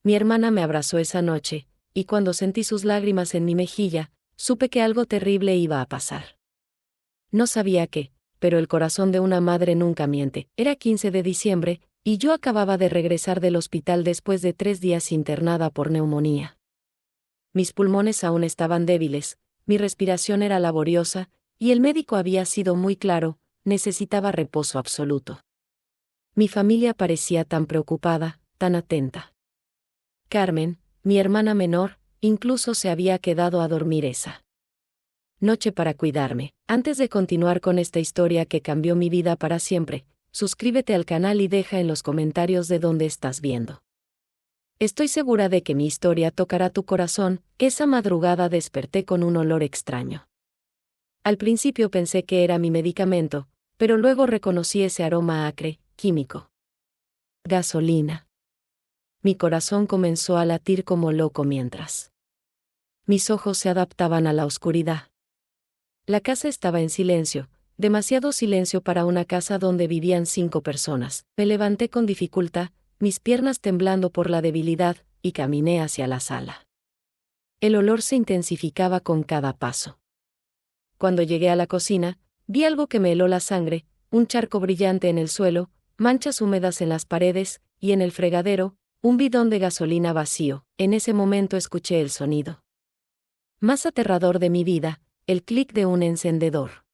Mi hermana me abrazó esa noche, y cuando sentí sus lágrimas en mi mejilla, supe que algo terrible iba a pasar. No sabía qué, pero el corazón de una madre nunca miente. Era 15 de diciembre, y yo acababa de regresar del hospital después de 3 días internada por neumonía. Mis pulmones aún estaban débiles, mi respiración era laboriosa, y el médico había sido muy claro: necesitaba reposo absoluto. Mi familia parecía tan preocupada, tan atenta. Carmen, mi hermana menor, incluso se había quedado a dormir esa noche para cuidarme. Antes de continuar con esta historia que cambió mi vida para siempre, suscríbete al canal y deja en los comentarios de dónde estás viendo. Estoy segura de que mi historia tocará tu corazón. Esa madrugada desperté con un olor extraño. Al principio pensé que era mi medicamento, pero luego reconocí ese aroma acre, químico. Gasolina. Mi corazón comenzó a latir como loco mientras mis ojos se adaptaban a la oscuridad. La casa estaba en silencio, demasiado silencio para una casa donde vivían 5 personas. Me levanté con dificultad, mis piernas temblando por la debilidad, y caminé hacia la sala. El olor se intensificaba con cada paso. Cuando llegué a la cocina, vi algo que me heló la sangre: un charco brillante en el suelo, manchas húmedas en las paredes, y en el fregadero, un bidón de gasolina vacío. En ese momento escuché el sonido más aterrador de mi vida: el clic de un encendedor.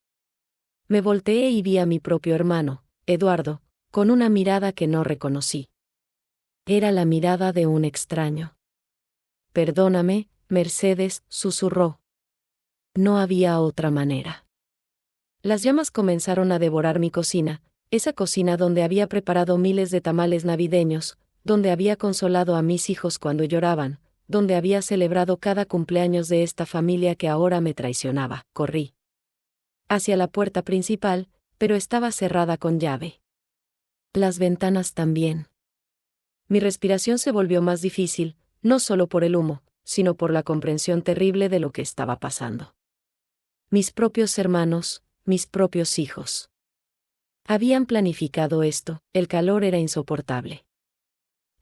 Me volteé y vi a mi propio hermano, Eduardo, con una mirada que no reconocí. Era la mirada de un extraño. «Perdóname, Mercedes», susurró. No había otra manera. Las llamas comenzaron a devorar mi cocina, esa cocina donde había preparado miles de tamales navideños, donde había consolado a mis hijos cuando lloraban, donde había celebrado cada cumpleaños de esta familia que ahora me traicionaba. Corrí hacia la puerta principal, pero estaba cerrada con llave. Las ventanas también. Mi respiración se volvió más difícil, no solo por el humo, sino por la comprensión terrible de lo que estaba pasando. Mis propios hermanos, mis propios hijos. Habían planificado esto. El calor era insoportable.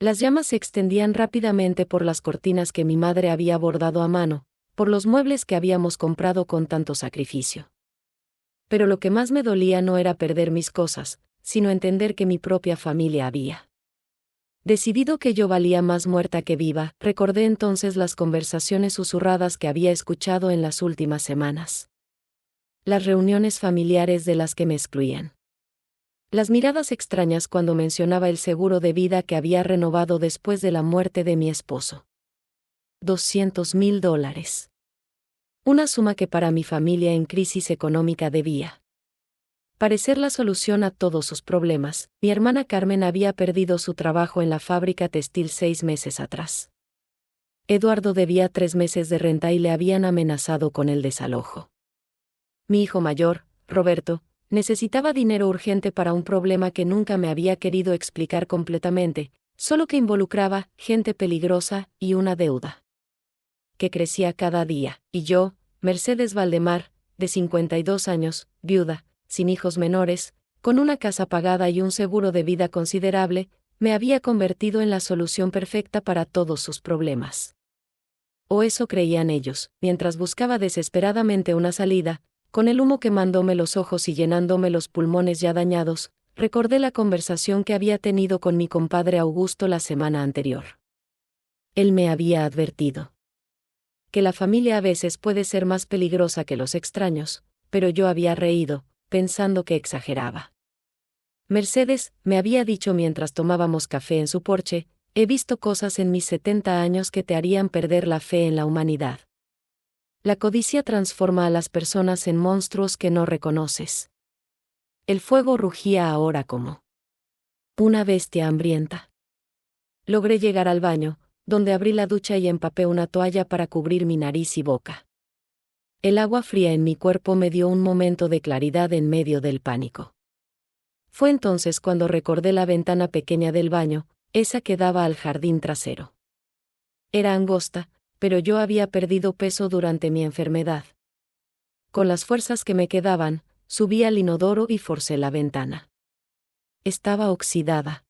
Las llamas se extendían rápidamente por las cortinas que mi madre había bordado a mano, por los muebles que habíamos comprado con tanto sacrificio. Pero lo que más me dolía no era perder mis cosas, sino entender que mi propia familia había decidido que yo valía más muerta que viva. Recordé entonces las conversaciones susurradas que había escuchado en las últimas semanas. Las reuniones familiares de las que me excluían. Las miradas extrañas cuando mencionaba el seguro de vida que había renovado después de la muerte de mi esposo. $200,000. Una suma que para mi familia en crisis económica debía parecer la solución a todos sus problemas. Mi hermana Carmen había perdido su trabajo en la fábrica textil 6 meses atrás. Eduardo debía 3 meses de renta y le habían amenazado con el desalojo. Mi hijo mayor, Roberto, necesitaba dinero urgente para un problema que nunca me había querido explicar completamente, solo que involucraba gente peligrosa y una deuda que crecía cada día. Y yo, Mercedes Valdemar, de 52 años, viuda, sin hijos menores, con una casa pagada y un seguro de vida considerable, me había convertido en la solución perfecta para todos sus problemas. O eso creían ellos. Mientras buscaba desesperadamente una salida, con el humo quemándome los ojos y llenándome los pulmones ya dañados, recordé la conversación que había tenido con mi compadre Augusto la semana anterior. Él me había advertido que la familia a veces puede ser más peligrosa que los extraños, pero yo había reído, pensando que exageraba. Mercedes, me había dicho mientras tomábamos café en su porche, he visto cosas en mis 70 años que te harían perder la fe en la humanidad. La codicia transforma a las personas en monstruos que no reconoces. El fuego rugía ahora como una bestia hambrienta. Logré llegar al baño, donde abrí la ducha y empapé una toalla para cubrir mi nariz y boca. El agua fría en mi cuerpo me dio un momento de claridad en medio del pánico. Fue entonces cuando recordé la ventana pequeña del baño, esa que daba al jardín trasero. Era angosta, pero yo había perdido peso durante mi enfermedad. Con las fuerzas que me quedaban, subí al inodoro y forcé la ventana. Estaba oxidada.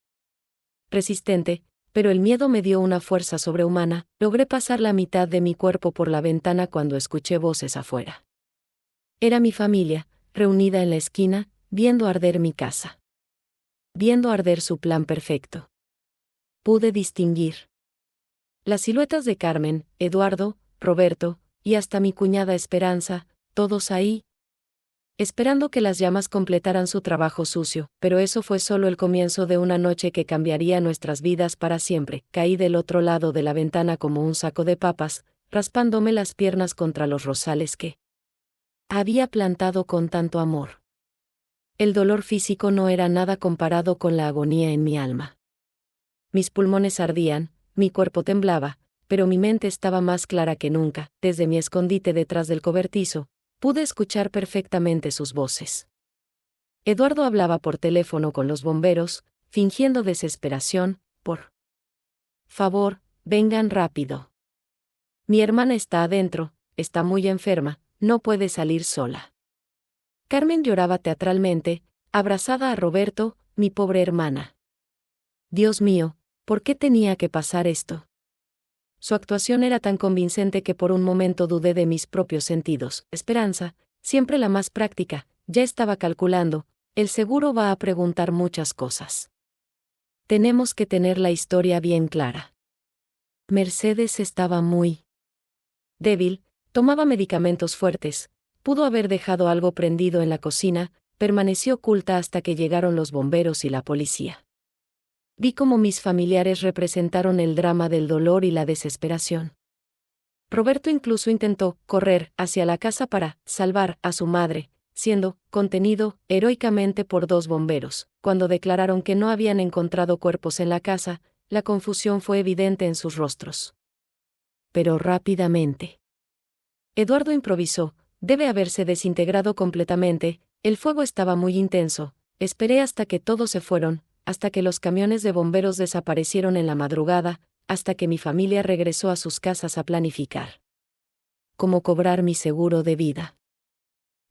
Resistente, pero el miedo me dio una fuerza sobrehumana. Logré pasar la mitad de mi cuerpo por la ventana cuando escuché voces afuera. Era mi familia, reunida en la esquina, viendo arder mi casa. Viendo arder su plan perfecto. Pude distinguir las siluetas de Carmen, Eduardo, Roberto, y hasta mi cuñada Esperanza, todos ahí, esperando que las llamas completaran su trabajo sucio, pero eso fue solo el comienzo de una noche que cambiaría nuestras vidas para siempre. Caí del otro lado de la ventana como un saco de papas, raspándome las piernas contra los rosales que había plantado con tanto amor. El dolor físico no era nada comparado con la agonía en mi alma. Mis pulmones ardían, mi cuerpo temblaba, pero mi mente estaba más clara que nunca. Desde mi escondite detrás del cobertizo, pude escuchar perfectamente sus voces. Eduardo hablaba por teléfono con los bomberos, fingiendo desesperación. Por favor, vengan rápido. Mi hermana está adentro, está muy enferma, no puede salir sola. Carmen lloraba teatralmente, abrazada a Roberto, mi pobre hermana. Dios mío, ¿por qué tenía que pasar esto? Su actuación era tan convincente que por un momento dudé de mis propios sentidos. Esperanza, siempre la más práctica, ya estaba calculando, el seguro va a preguntar muchas cosas. Tenemos que tener la historia bien clara. Mercedes estaba muy débil, tomaba medicamentos fuertes, pudo haber dejado algo prendido en la cocina, permaneció oculta hasta que llegaron los bomberos y la policía. Vi cómo mis familiares representaron el drama del dolor y la desesperación. Roberto incluso intentó correr hacia la casa para salvar a su madre, siendo contenido heroicamente por 2 bomberos. Cuando declararon que no habían encontrado cuerpos en la casa, la confusión fue evidente en sus rostros. Pero rápidamente Eduardo improvisó, debe haberse desintegrado completamente, el fuego estaba muy intenso, esperé hasta que todos se fueron, hasta que los camiones de bomberos desaparecieron en la madrugada, hasta que mi familia regresó a sus casas a planificar cómo cobrar mi seguro de vida.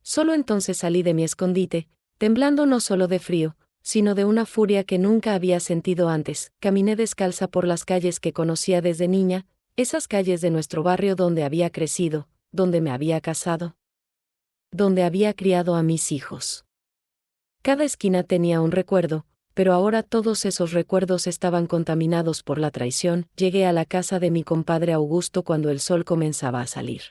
Solo entonces salí de mi escondite, temblando no solo de frío, sino de una furia que nunca había sentido antes. Caminé descalza por las calles que conocía desde niña, esas calles de nuestro barrio donde había crecido, donde me había casado, donde había criado a mis hijos. Cada esquina tenía un recuerdo, pero ahora todos esos recuerdos estaban contaminados por la traición. Llegué a la casa de mi compadre Augusto cuando el sol comenzaba a salir.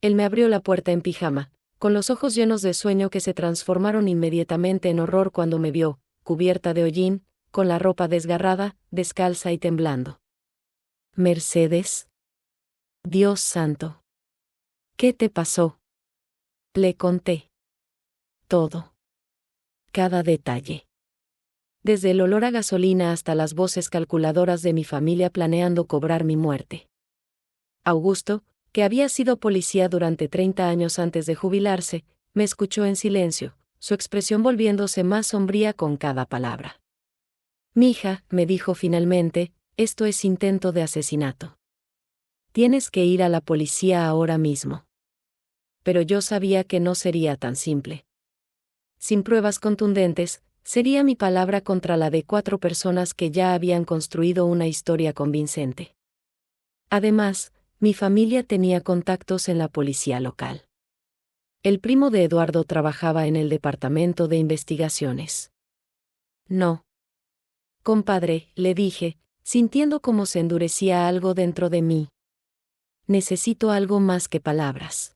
Él me abrió la puerta en pijama, con los ojos llenos de sueño que se transformaron inmediatamente en horror cuando me vio, cubierta de hollín, con la ropa desgarrada, descalza y temblando. Mercedes. Dios santo. ¿Qué te pasó? Le conté. Todo. Cada detalle. Desde el olor a gasolina hasta las voces calculadoras de mi familia planeando cobrar mi muerte. Augusto, que había sido policía durante 30 años antes de jubilarse, me escuchó en silencio, su expresión volviéndose más sombría con cada palabra. Mija, me dijo finalmente, esto es intento de asesinato. Tienes que ir a la policía ahora mismo. Pero yo sabía que no sería tan simple. Sin pruebas contundentes, sería mi palabra contra la de 4 personas que ya habían construido una historia convincente. Además, mi familia tenía contactos en la policía local. El primo de Eduardo trabajaba en el departamento de investigaciones. No. Compadre, le dije, sintiendo cómo se endurecía algo dentro de mí. Necesito algo más que palabras.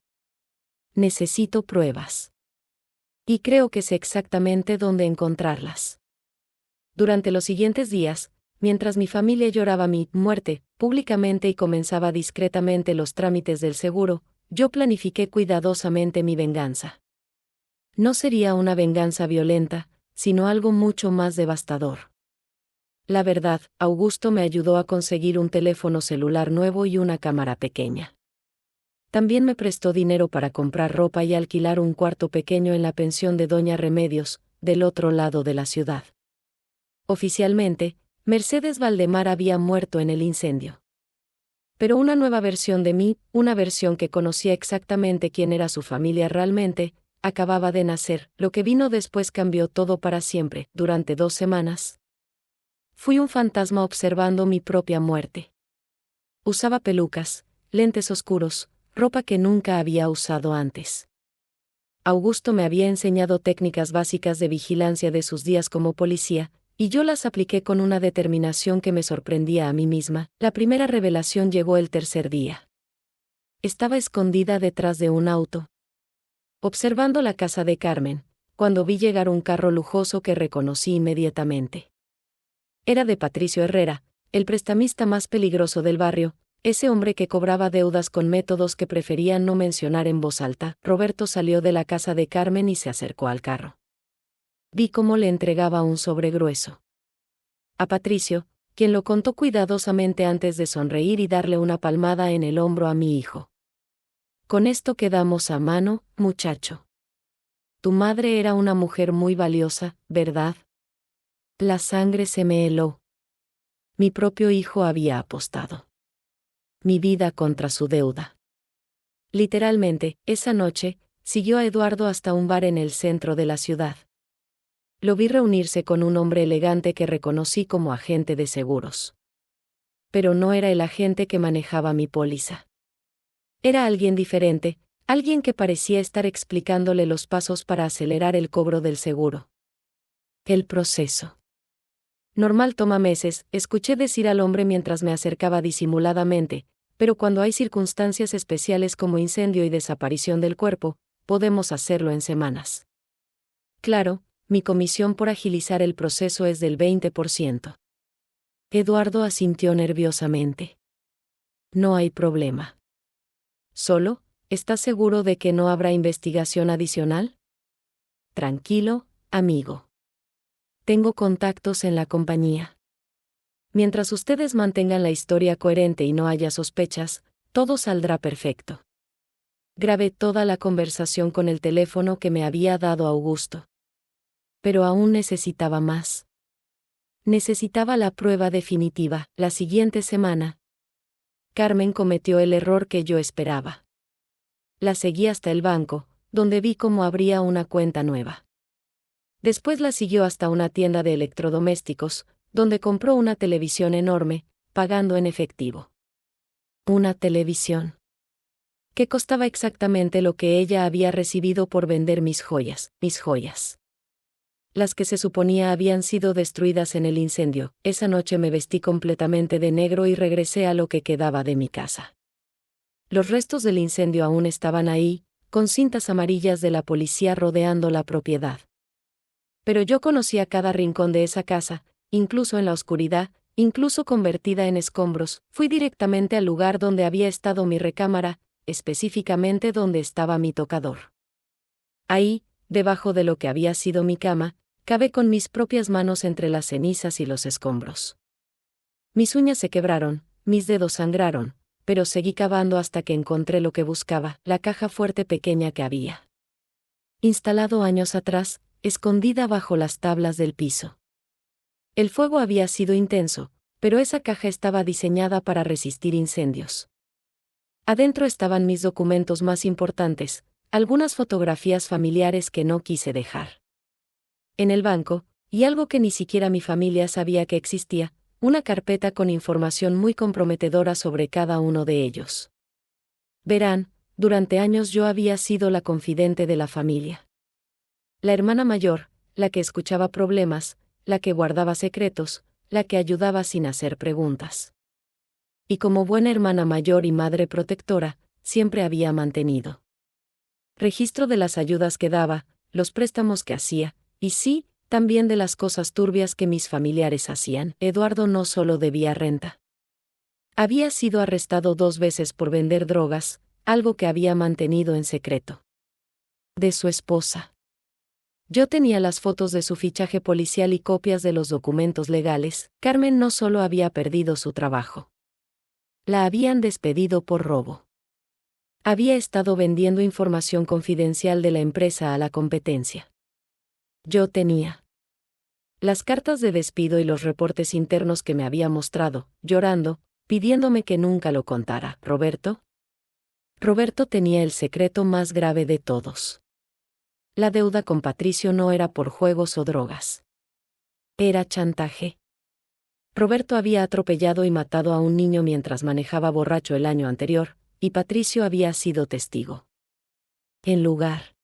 Necesito pruebas. Y creo que sé exactamente dónde encontrarlas. Durante los siguientes días, mientras mi familia lloraba mi muerte públicamente y comenzaba discretamente los trámites del seguro, yo planifiqué cuidadosamente mi venganza. No sería una venganza violenta, sino algo mucho más devastador. La verdad, Augusto me ayudó a conseguir un teléfono celular nuevo y una cámara pequeña. También me prestó dinero para comprar ropa y alquilar un cuarto pequeño en la pensión de Doña Remedios, del otro lado de la ciudad. Oficialmente, Mercedes Valdemar había muerto en el incendio. Pero una nueva versión de mí, una versión que conocía exactamente quién era su familia realmente, acababa de nacer. Lo que vino después cambió todo para siempre. Durante 2 semanas Fui un fantasma observando mi propia muerte. Usaba pelucas, lentes oscuros, ropa que nunca había usado antes. Augusto me había enseñado técnicas básicas de vigilancia de sus días como policía, y yo las apliqué con una determinación que me sorprendía a mí misma. La primera revelación llegó el tercer día. Estaba escondida detrás de un auto, observando la casa de Carmen, cuando vi llegar un carro lujoso que reconocí inmediatamente. Era de Patricio Herrera, el prestamista más peligroso del barrio, ese hombre que cobraba deudas con métodos que prefería no mencionar en voz alta. Roberto salió de la casa de Carmen y se acercó al carro. Vi cómo le entregaba un sobre grueso a Patricio, quien lo contó cuidadosamente antes de sonreír y darle una palmada en el hombro a mi hijo. Con esto quedamos a mano, muchacho. Tu madre era una mujer muy valiosa, ¿verdad? La sangre se me heló. Mi propio hijo había apostado mi vida contra su deuda. Literalmente, esa noche, siguió a Eduardo hasta un bar en el centro de la ciudad. Lo vi reunirse con un hombre elegante que reconocí como agente de seguros. Pero no era el agente que manejaba mi póliza. Era alguien diferente, alguien que parecía estar explicándole los pasos para acelerar el cobro del seguro. El proceso normal toma meses, escuché decir al hombre mientras me acercaba disimuladamente, pero cuando hay circunstancias especiales como incendio y desaparición del cuerpo, podemos hacerlo en semanas. Claro, mi comisión por agilizar el proceso es del 20%. Eduardo asintió nerviosamente. No hay problema. Solo, ¿estás seguro de que no habrá investigación adicional? Tranquilo, amigo. Tengo contactos en la compañía. Mientras ustedes mantengan la historia coherente y no haya sospechas, todo saldrá perfecto. Grabé toda la conversación con el teléfono que me había dado Augusto. Pero aún necesitaba más. Necesitaba la prueba definitiva. La siguiente semana, Carmen cometió el error que yo esperaba. La seguí hasta el banco, donde vi cómo abría una cuenta nueva. Después la siguió hasta una tienda de electrodomésticos, donde compró una televisión enorme, pagando en efectivo. Una televisión que costaba exactamente lo que ella había recibido por vender mis joyas. Las que se suponía habían sido destruidas en el incendio. Esa noche me vestí completamente de negro y regresé a lo que quedaba de mi casa. Los restos del incendio aún estaban ahí, con cintas amarillas de la policía rodeando la propiedad. Pero yo conocía cada rincón de esa casa, incluso en la oscuridad, incluso convertida en escombros. Fui directamente al lugar donde había estado mi recámara, específicamente donde estaba mi tocador. Ahí, debajo de lo que había sido mi cama, cavé con mis propias manos entre las cenizas y los escombros. Mis uñas se quebraron, mis dedos sangraron, pero seguí cavando hasta que encontré lo que buscaba, la caja fuerte pequeña que había instalado años atrás, escondida bajo las tablas del piso. El fuego había sido intenso, pero esa caja estaba diseñada para resistir incendios. Adentro estaban mis documentos más importantes, algunas fotografías familiares que no quise dejar en el banco, y algo que ni siquiera mi familia sabía que existía, una carpeta con información muy comprometedora sobre cada uno de ellos. Verán, durante años yo había sido la confidente de la familia. La hermana mayor, la que escuchaba problemas, la que guardaba secretos, la que ayudaba sin hacer preguntas. Y como buena hermana mayor y madre protectora, siempre había mantenido registro de las ayudas que daba, los préstamos que hacía, y sí, también de las cosas turbias que mis familiares hacían. Eduardo no solo debía renta. Había sido arrestado 2 veces por vender drogas, algo que había mantenido en secreto de su esposa. Yo tenía las fotos de su fichaje policial y copias de los documentos legales. Carmen no solo había perdido su trabajo. La habían despedido por robo. Había estado vendiendo información confidencial de la empresa a la competencia. Yo tenía las cartas de despido y los reportes internos que me había mostrado, llorando, pidiéndome que nunca lo contara. Roberto tenía el secreto más grave de todos. La deuda con Patricio no era por juegos o drogas. Era chantaje. Roberto había atropellado y matado a un niño mientras manejaba borracho el año anterior, y Patricio había sido testigo. En lugar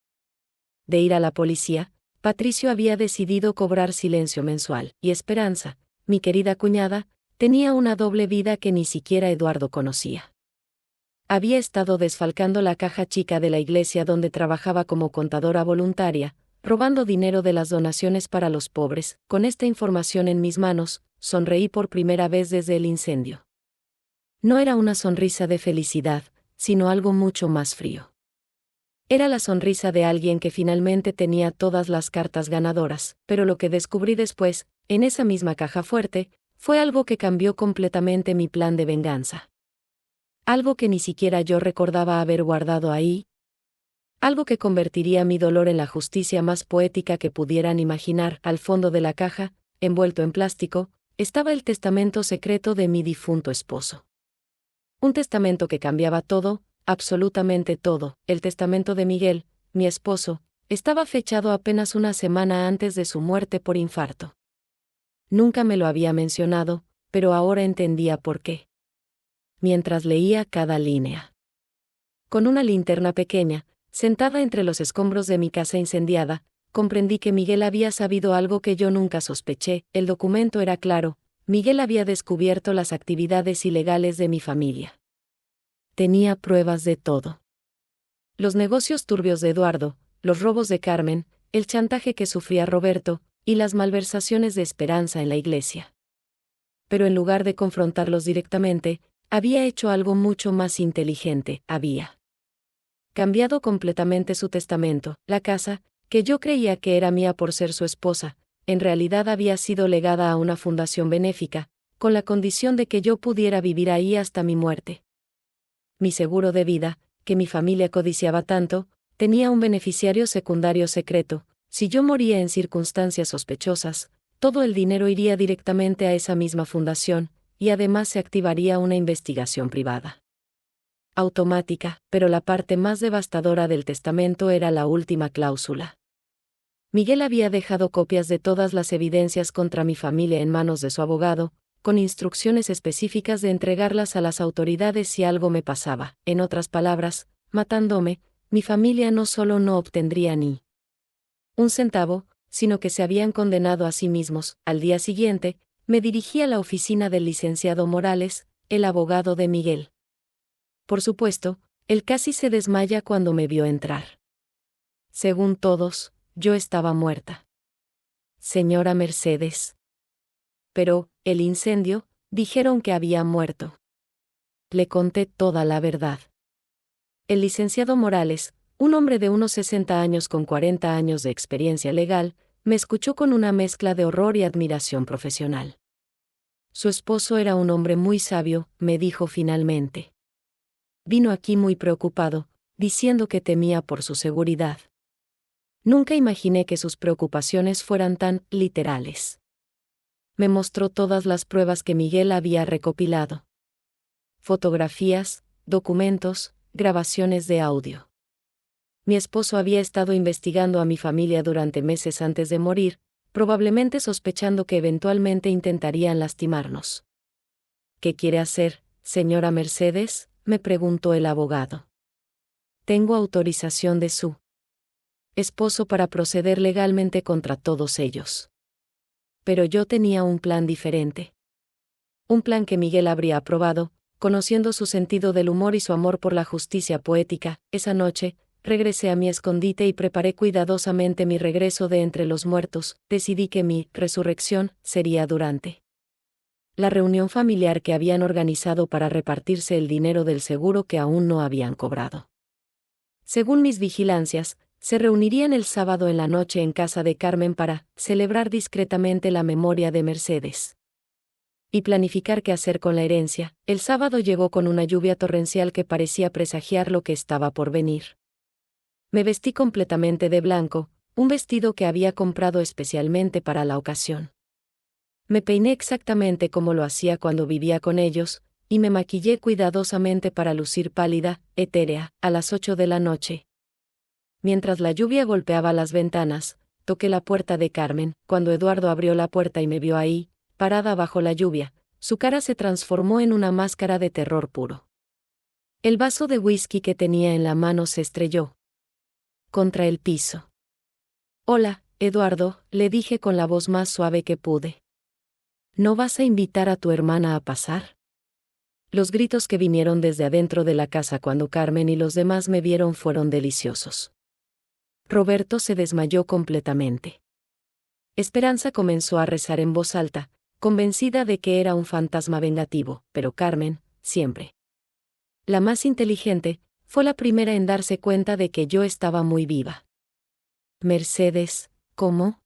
de ir a la policía, Patricio había decidido cobrar silencio mensual, y Esperanza, mi querida cuñada, tenía una doble vida que ni siquiera Eduardo conocía. Había estado desfalcando la caja chica de la iglesia donde trabajaba como contadora voluntaria, robando dinero de las donaciones para los pobres. Con esta información en mis manos, sonreí por primera vez desde el incendio. No era una sonrisa de felicidad, sino algo mucho más frío. Era la sonrisa de alguien que finalmente tenía todas las cartas ganadoras, pero lo que descubrí después, en esa misma caja fuerte, fue algo que cambió completamente mi plan de venganza. Algo que ni siquiera yo recordaba haber guardado ahí. Algo que convertiría mi dolor en la justicia más poética que pudieran imaginar. Al fondo de la caja, envuelto en plástico, estaba el testamento secreto de mi difunto esposo. Un testamento que cambiaba todo, absolutamente todo. El testamento de Miguel, mi esposo, estaba fechado apenas una semana antes de su muerte por infarto. Nunca me lo había mencionado, pero ahora entendía por qué. Mientras leía cada línea. Con una linterna pequeña, sentada entre los escombros de mi casa incendiada, comprendí que Miguel había sabido algo que yo nunca sospeché. El documento era claro: Miguel había descubierto las actividades ilegales de mi familia. Tenía pruebas de todo. Los negocios turbios de Eduardo, los robos de Carmen, el chantaje que sufría Roberto, y las malversaciones de Esperanza en la iglesia. Pero en lugar de confrontarlos directamente, había hecho algo mucho más inteligente. Había cambiado completamente su testamento. La casa, que yo creía que era mía por ser su esposa, en realidad había sido legada a una fundación benéfica, con la condición de que yo pudiera vivir ahí hasta mi muerte. Mi seguro de vida, que mi familia codiciaba tanto, tenía un beneficiario secundario secreto. Si yo moría en circunstancias sospechosas, todo el dinero iría directamente a esa misma fundación, y además se activaría una investigación privada. Automática, pero la parte más devastadora del testamento era la última cláusula. Miguel había dejado copias de todas las evidencias contra mi familia en manos de su abogado, con instrucciones específicas de entregarlas a las autoridades si algo me pasaba. En otras palabras, matándome, mi familia no solo no obtendría ni un centavo, sino que se habían condenado a sí mismos. Al día siguiente, me dirigí a la oficina del licenciado Morales, el abogado de Miguel. Por supuesto, él casi se desmaya cuando me vio entrar. Según todos, yo estaba muerta. Señora Mercedes. Pero, el incendio, dijeron que había muerto. Le conté toda la verdad. El licenciado Morales, un hombre de unos 60 años con 40 años de experiencia legal, me escuchó con una mezcla de horror y admiración profesional. Su esposo era un hombre muy sabio, me dijo finalmente. Vino aquí muy preocupado, diciendo que temía por su seguridad. Nunca imaginé que sus preocupaciones fueran tan literales. Me mostró todas las pruebas que Miguel había recopilado. Fotografías, documentos, grabaciones de audio. Mi esposo había estado investigando a mi familia durante meses antes de morir, probablemente sospechando que eventualmente intentarían lastimarnos. ¿Qué quiere hacer, señora Mercedes?, me preguntó el abogado. Tengo autorización de su esposo para proceder legalmente contra todos ellos. Pero yo tenía un plan diferente. Un plan que Miguel habría aprobado, conociendo su sentido del humor y su amor por la justicia poética. Esa noche, regresé a mi escondite y preparé cuidadosamente mi regreso de entre los muertos. Decidí que mi resurrección sería durante la reunión familiar que habían organizado para repartirse el dinero del seguro que aún no habían cobrado. Según mis vigilancias, se reunirían el sábado en la noche en casa de Carmen para celebrar discretamente la memoria de Mercedes y planificar qué hacer con la herencia. El sábado llegó con una lluvia torrencial que parecía presagiar lo que estaba por venir. Me vestí completamente de blanco, un vestido que había comprado especialmente para la ocasión. Me peiné exactamente como lo hacía cuando vivía con ellos, y me maquillé cuidadosamente para lucir pálida, etérea. A las 8 de la noche. Mientras la lluvia golpeaba las ventanas, toqué la puerta de Carmen. Cuando Eduardo abrió la puerta y me vio ahí, parada bajo la lluvia, su cara se transformó en una máscara de terror puro. El vaso de whisky que tenía en la mano se estrelló contra el piso. «Hola, Eduardo», le dije con la voz más suave que pude. «¿No vas a invitar a tu hermana a pasar?» Los gritos que vinieron desde adentro de la casa cuando Carmen y los demás me vieron fueron deliciosos. Roberto se desmayó completamente. Esperanza comenzó a rezar en voz alta, convencida de que era un fantasma vengativo, pero Carmen, siempre la más inteligente, fue la primera en darse cuenta de que yo estaba muy viva. «Mercedes, ¿cómo?»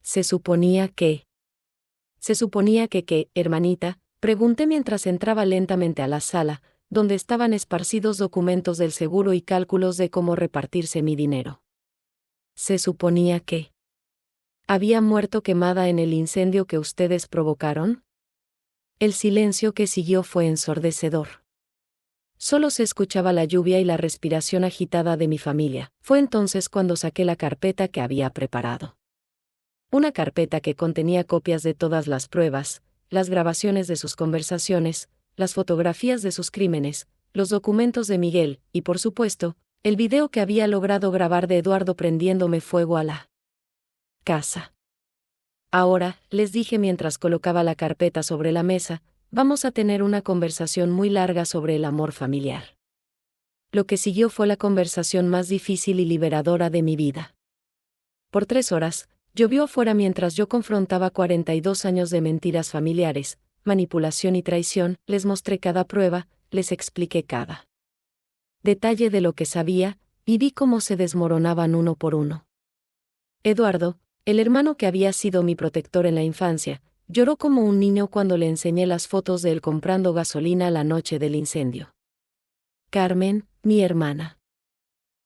Se suponía que, hermanita, pregunté mientras entraba lentamente a la sala, donde estaban esparcidos documentos del seguro y cálculos de cómo repartirse mi dinero. Se suponía que había muerto quemada en el incendio que ustedes provocaron. El silencio que siguió fue ensordecedor. Solo se escuchaba la lluvia y la respiración agitada de mi familia. Fue entonces cuando saqué la carpeta que había preparado. Una carpeta que contenía copias de todas las pruebas, las grabaciones de sus conversaciones, las fotografías de sus crímenes, los documentos de Miguel, y por supuesto, el video que había logrado grabar de Eduardo prendiéndome fuego a la casa. «Ahora», les dije mientras colocaba la carpeta sobre la mesa, «vamos a tener una conversación muy larga sobre el amor familiar». Lo que siguió fue la conversación más difícil y liberadora de mi vida. Por 3 horas, llovió afuera mientras yo confrontaba 42 años de mentiras familiares, manipulación y traición. Les mostré cada prueba, les expliqué cada detalle de lo que sabía, y vi cómo se desmoronaban uno por uno. Eduardo, el hermano que había sido mi protector en la infancia, lloró como un niño cuando le enseñé las fotos de él comprando gasolina la noche del incendio. Carmen, mi hermana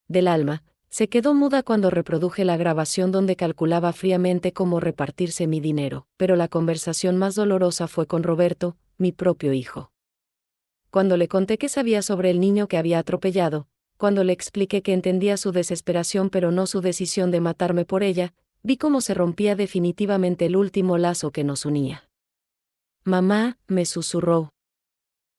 del alma, se quedó muda cuando reproduje la grabación donde calculaba fríamente cómo repartirse mi dinero, pero la conversación más dolorosa fue con Roberto, mi propio hijo. Cuando le conté que sabía sobre el niño que había atropellado, cuando le expliqué que entendía su desesperación pero no su decisión de matarme por ella, vi cómo se rompía definitivamente el último lazo que nos unía. «Mamá», me susurró.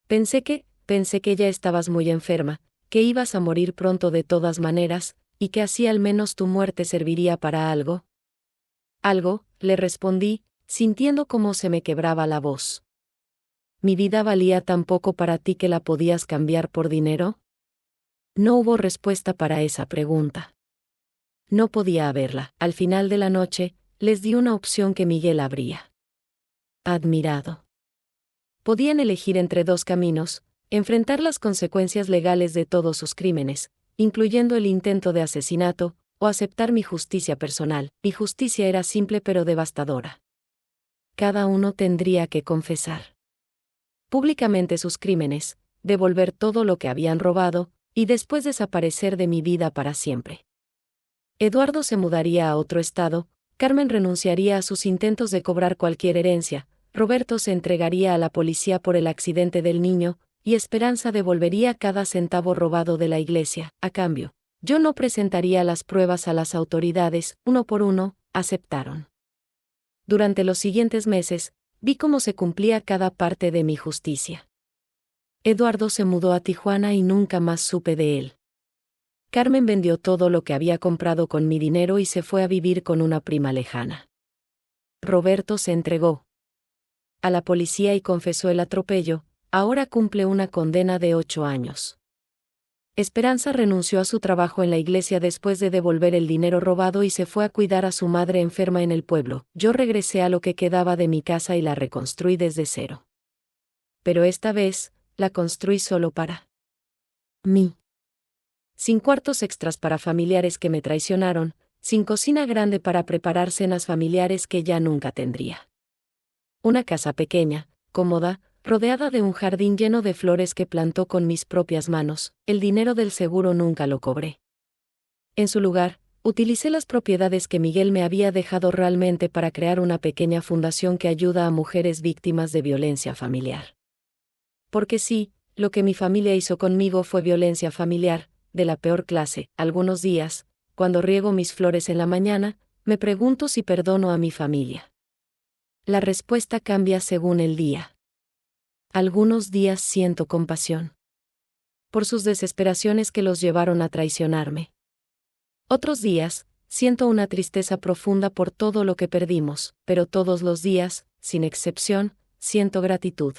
Pensé que ya estabas muy enferma, que ibas a morir pronto de todas maneras, y que así al menos tu muerte serviría para algo». «Algo», le respondí, sintiendo cómo se me quebraba la voz. «¿Mi vida valía tan poco para ti que la podías cambiar por dinero?» No hubo respuesta para esa pregunta. No podía haberla. Al final de la noche, les di una opción que Miguel habría admirado. Podían elegir entre 2 caminos: enfrentar las consecuencias legales de todos sus crímenes, incluyendo el intento de asesinato, o aceptar mi justicia personal. Mi justicia era simple pero devastadora. Cada uno tendría que confesar públicamente sus crímenes, devolver todo lo que habían robado, y después desaparecer de mi vida para siempre. Eduardo se mudaría a otro estado, Carmen renunciaría a sus intentos de cobrar cualquier herencia, Roberto se entregaría a la policía por el accidente del niño, y Esperanza devolvería cada centavo robado de la iglesia. A cambio, yo no presentaría las pruebas a las autoridades. Uno por uno, aceptaron. Durante los siguientes meses, vi cómo se cumplía cada parte de mi justicia. Eduardo se mudó a Tijuana y nunca más supe de él. Carmen vendió todo lo que había comprado con mi dinero y se fue a vivir con una prima lejana. Roberto se entregó a la policía y confesó el atropello. Ahora cumple una condena de 8 años. Esperanza renunció a su trabajo en la iglesia después de devolver el dinero robado y se fue a cuidar a su madre enferma en el pueblo. Yo regresé a lo que quedaba de mi casa y la reconstruí desde cero. Pero esta vez, la construí solo para mí. Sin cuartos extras para familiares que me traicionaron, sin cocina grande para preparar cenas familiares que ya nunca tendría. Una casa pequeña, cómoda, rodeada de un jardín lleno de flores que plantó con mis propias manos. El dinero del seguro nunca lo cobré. En su lugar, utilicé las propiedades que Miguel me había dejado realmente para crear una pequeña fundación que ayuda a mujeres víctimas de violencia familiar. Porque sí, lo que mi familia hizo conmigo fue violencia familiar, de la peor clase. Algunos días, cuando riego mis flores en la mañana, me pregunto si perdono a mi familia. La respuesta cambia según el día. Algunos días siento compasión por sus desesperaciones que los llevaron a traicionarme. Otros días, siento una tristeza profunda por todo lo que perdimos, pero todos los días, sin excepción, siento gratitud.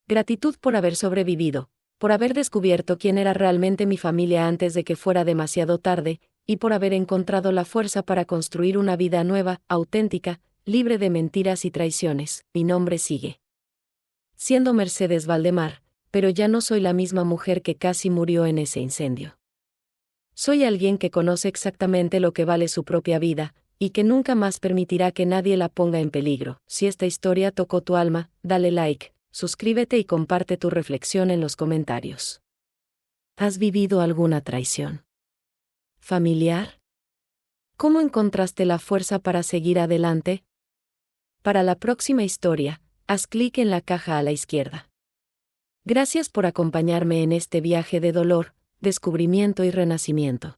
Gratitud por haber sobrevivido, por haber descubierto quién era realmente mi familia antes de que fuera demasiado tarde, y por haber encontrado la fuerza para construir una vida nueva, auténtica, libre de mentiras y traiciones. Mi nombre sigue siendo Mercedes Valdemar, pero ya no soy la misma mujer que casi murió en ese incendio. Soy alguien que conoce exactamente lo que vale su propia vida, y que nunca más permitirá que nadie la ponga en peligro. Si esta historia tocó tu alma, dale like, suscríbete y comparte tu reflexión en los comentarios. ¿Has vivido alguna traición familiar? ¿Cómo encontraste la fuerza para seguir adelante? Para la próxima historia, haz clic en la caja a la izquierda. Gracias por acompañarme en este viaje de dolor, descubrimiento y renacimiento.